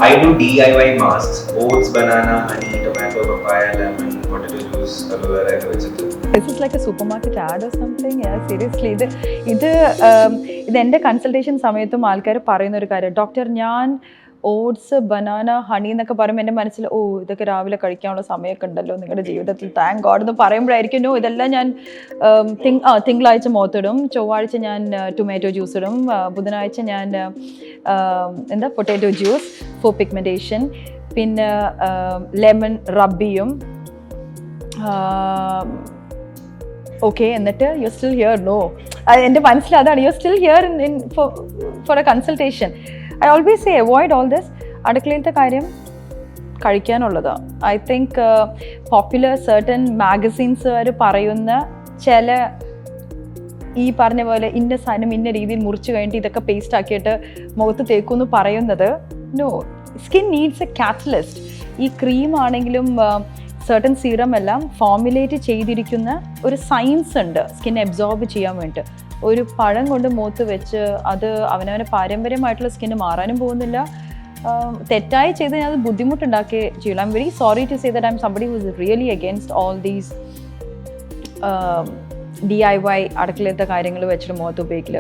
I do DIY masks, oats, banana, honey, tomato, papaya, lemon, potato juice, aloe vera ഒക്കെ വെച്ചിട്ട്. This is like a supermarket ad or something. Yeah, seriously. ഇത് എൻ്റെ consultation സമയത്തും ആൾക്കാർ പറയുന്ന ഒരു കാര്യം, ഡോക്ടർ ഞാൻ ഓട്സ് ബനാന ഹണി എന്നൊക്കെ പറയുമ്പോൾ എൻ്റെ മനസ്സിൽ ഇതൊക്കെ രാവിലെ കഴിക്കാനുള്ള സമയമൊക്കെ ഉണ്ടല്ലോ നിങ്ങളുടെ ജീവിതത്തിൽ, താങ്ക് ഗോഡ് എന്ന് പറയുമ്പോഴായിരിക്കും ഇതെല്ലാം ഞാൻ തിങ്കളാഴ്ച മുഖത്തിടും, ചൊവ്വാഴ്ച ഞാൻ ടൊമാറ്റോ ജ്യൂസ് ഇടും, ബുധനാഴ്ച ഞാൻ പൊട്ടാറ്റോ ജ്യൂസ് ഫോർ പിഗ്മെൻറ്റേഷൻ, പിന്നെ ലെമൺ റബ് ചെയ്യും. ഓക്കെ, എന്നിട്ട് യു സ്റ്റിൽ ഹിയർ നോ, എൻ്റെ മനസ്സിൽ അതാണ്, you still here in for a consultation. I always say avoid all this. അടുക്കളയിലത്തെ കാര്യം കഴിക്കാനുള്ളതാണ്. ഐ തിങ്ക് പോപ്പുലർ സർട്ടൻ മാഗസീൻസുകാർ പറയുന്ന ചില ഈ പറഞ്ഞ പോലെ ഇന്ന സാധനം ഇന്ന രീതിയിൽ മുറിച്ച് കഴിഞ്ഞിട്ട് ഇതൊക്കെ പേസ്റ്റ് ആക്കിയിട്ട് മുഖത്ത് തേക്കുമെന്ന് പറയുന്നത് no. Skin needs a catalyst. ഈ ക്രീം ആണെങ്കിലും സർട്ടൻ സീറം എല്ലാം ഫോർമുലേറ്റ് ചെയ്തിരിക്കുന്ന ഒരു സയൻസ് ഉണ്ട് സ്കിൻ അബ്സോർബ് ചെയ്യാൻ വേണ്ടിയിട്ട്. ഒരു പഴം കൊണ്ട് മുഖത്ത് വെച്ച് അത് അവനവനെ പാരമ്പര്യമായിട്ടുള്ള സ്കിന്ന് മാറാനും പോകുന്നില്ല. തെറ്റായി ചെയ്ത് ഞാൻ അത് ബുദ്ധിമുട്ടുണ്ടാക്കി ചെയ്യില്ല. I am very sorry to say that I am somebody who is really against all these DIY അടുക്കളത്തെ കാര്യങ്ങൾ വെച്ചിട്ട് മുഖത്ത് ഉപയോഗിക്കൽ.